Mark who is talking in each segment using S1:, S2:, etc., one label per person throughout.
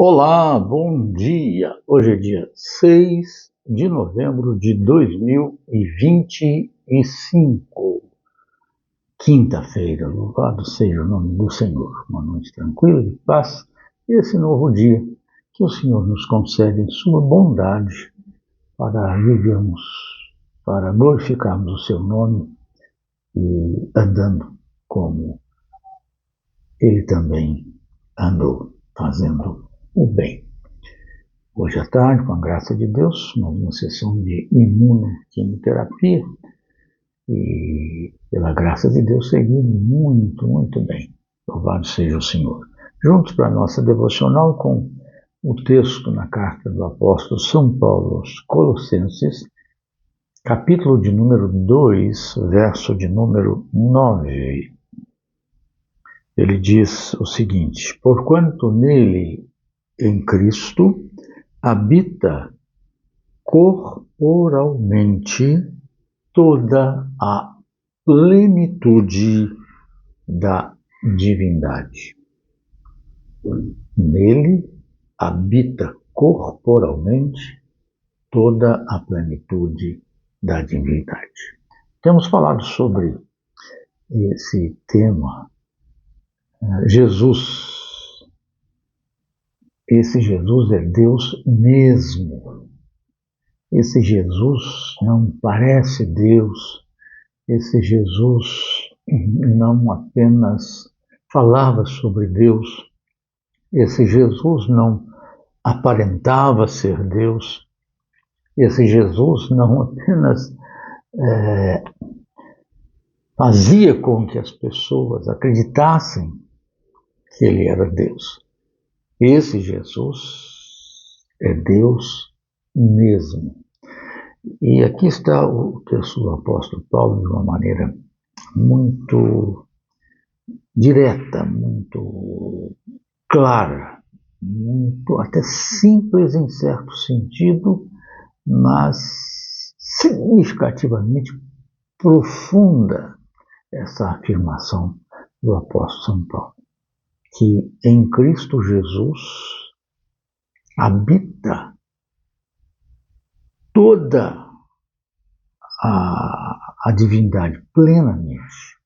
S1: Olá, bom dia! Hoje é dia 6 de novembro de 2025, quinta-feira. Louvado seja o nome do Senhor. Uma noite tranquila, de paz, e esse novo dia que o Senhor nos concede em sua bondade para vivermos, para glorificarmos o seu nome e andando como ele também andou, fazendo o bem. Hoje à tarde, com a graça de Deus, mais uma sessão de imunoquimioterapia e, pela graça de Deus, seguimos muito bem. Louvado seja o Senhor. Juntos para a nossa devocional com o texto na carta do apóstolo São Paulo aos Colossenses, capítulo de número 2, verso de número 9. Ele diz o seguinte: porquanto nele, em Cristo, habita corporalmente toda a plenitude da divindade. Nele habita corporalmente toda a plenitude da divindade. Temos falado sobre esse tema. Esse Jesus é Deus mesmo. Esse Jesus não parece Deus. Esse Jesus não apenas falava sobre Deus. Esse Jesus não aparentava ser Deus. Esse Jesus não apenas fazia com que as pessoas acreditassem que ele era Deus. Esse Jesus é Deus mesmo. E aqui está o texto do apóstolo Paulo de uma maneira muito direta, muito clara, muito até simples em certo sentido, mas significativamente profunda essa afirmação do apóstolo São Paulo, que em Cristo Jesus habita toda a divindade plenamente,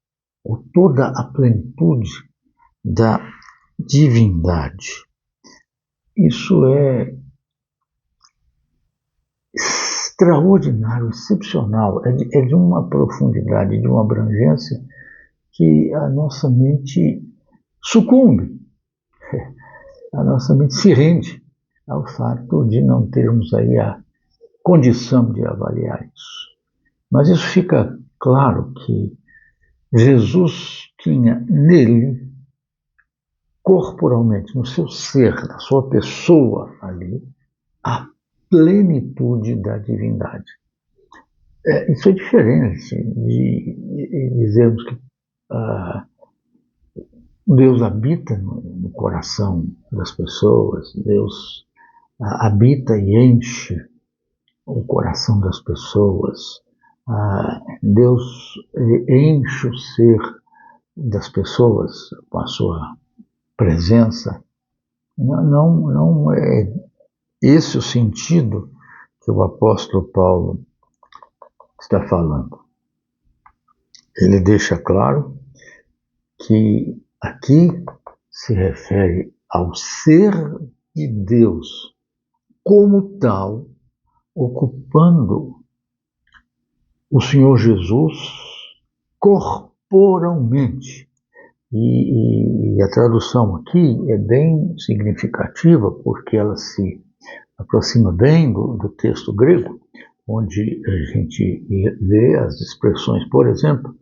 S1: ou toda a plenitude da divindade. Isso é extraordinário, excepcional, é de uma profundidade, de uma abrangência que a nossa mente sucumbe, a nossa mente se rende ao fato de não termos aí a condição de avaliar isso. Mas isso fica claro que Jesus tinha nele, corporalmente, no seu ser, na sua pessoa ali, a plenitude da divindade. Isso é diferente de dizermos que Deus habita no coração das pessoas, Deus habita e enche o coração das pessoas, Deus enche o ser das pessoas com a sua presença. Não é esse o sentido que o apóstolo Paulo está falando. Ele deixa claro que aqui se refere ao ser de Deus como tal, ocupando o Senhor Jesus corporalmente. E a tradução aqui é bem significativa, porque ela se aproxima bem do texto grego, onde a gente vê as expressões, por exemplo,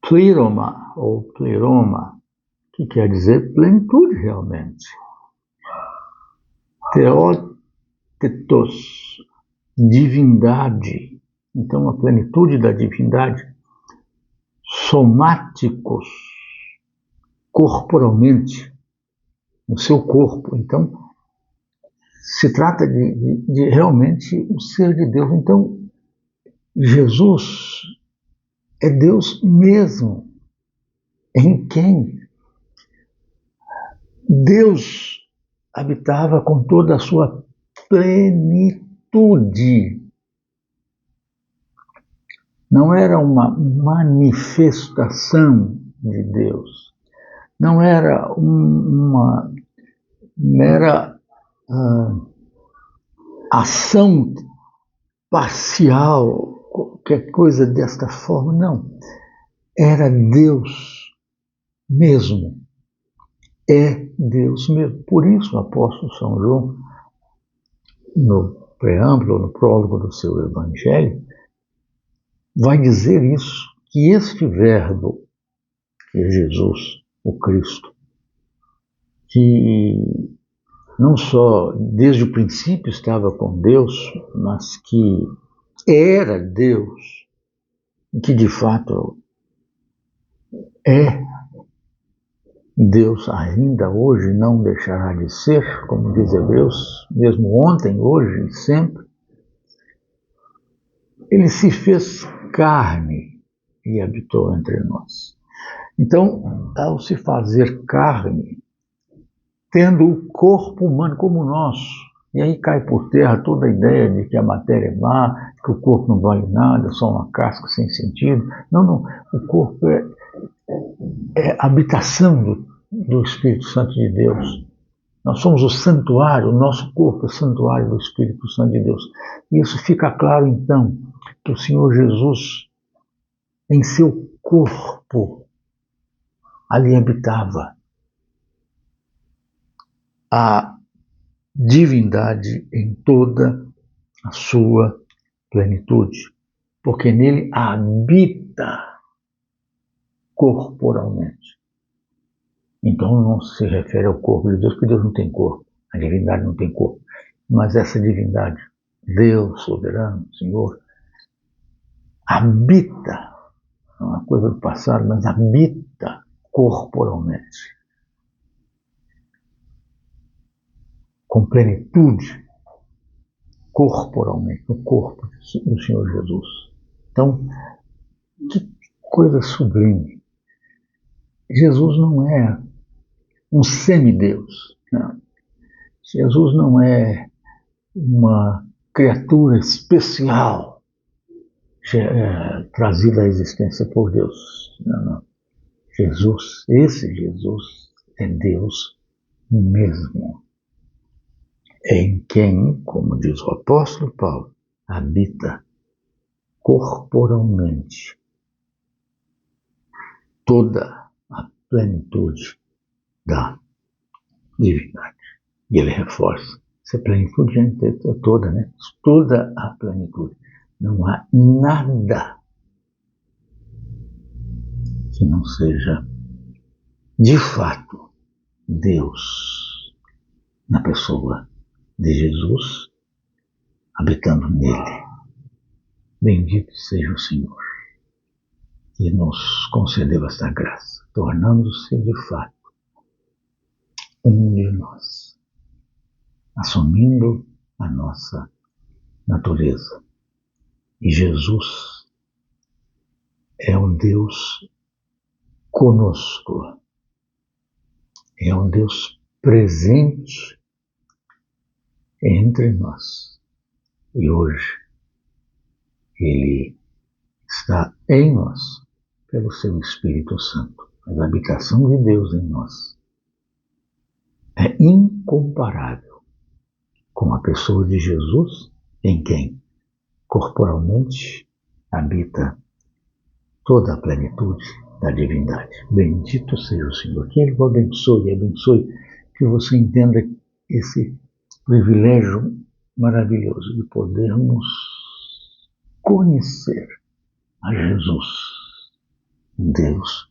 S1: pleroma ou pleroma, que quer dizer plenitude realmente. Theotetos, divindade. Então, a plenitude da divindade. Somáticos, corporalmente, no seu corpo. Então, se trata de realmente o ser de Deus. Então, Jesus é Deus mesmo, em quem Deus habitava com toda a sua plenitude. Não era uma manifestação de Deus. Não era uma mera ação parcial, qualquer coisa desta forma. Não. Era Deus mesmo. É Deus mesmo. Por isso o apóstolo São João, no preâmbulo, no prólogo do seu evangelho, vai dizer isso, que este verbo, que é Jesus, o Cristo, que não só desde o princípio estava com Deus, mas que era Deus, que de fato é Deus ainda hoje, não deixará de ser, como diz Hebreus, mesmo ontem, hoje e sempre. Ele se fez carne e habitou entre nós. Então, ao se fazer carne, tendo o corpo humano como o nosso, e aí cai por terra toda a ideia de que a matéria é má, que o corpo não vale nada, é só uma casca sem sentido. Não, o corpo é a habitação do Espírito Santo de Deus. Nós somos o santuário, o nosso corpo é o santuário do Espírito Santo de Deus. E isso fica claro, então, que o Senhor Jesus, em seu corpo, ali habitava a divindade em toda a sua plenitude, porque nele habita corporalmente. Então não se refere ao corpo de Deus, porque Deus não tem corpo, a divindade não tem corpo, mas essa divindade, Deus soberano, Senhor, habita, não é uma coisa do passado, mas habita corporalmente, com plenitude, corporalmente, no corpo do Senhor Jesus. Então, que coisa sublime. Jesus não é um semideus, não. Jesus não é uma criatura especial trazida à existência por Deus. Não. Jesus, esse Jesus é Deus mesmo, em quem, como diz o apóstolo Paulo, habita corporalmente toda a plenitude da divindade. E ele reforça, essa plenitude é toda, né? Toda a plenitude. Não há nada que não seja, de fato, Deus na pessoa de Jesus, habitando nele. Bendito seja o Senhor, que nos concedeu esta graça, tornando-se de fato um de nós, assumindo a nossa natureza. E Jesus é um Deus conosco, é um Deus presente entre nós. E hoje Ele está em nós pelo seu Espírito Santo. Mas a habitação de Deus em nós é incomparável com a pessoa de Jesus, em quem corporalmente habita toda a plenitude da divindade. Bendito seja o Senhor. Que Ele o abençoe e abençoe, que você entenda esse privilégio maravilhoso de podermos conhecer a Jesus, Deus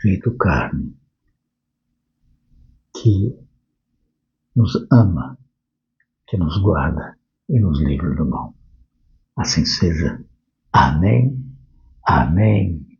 S1: feito carne, que nos ama, que nos guarda e nos livra do mal. Assim seja. Amém, amém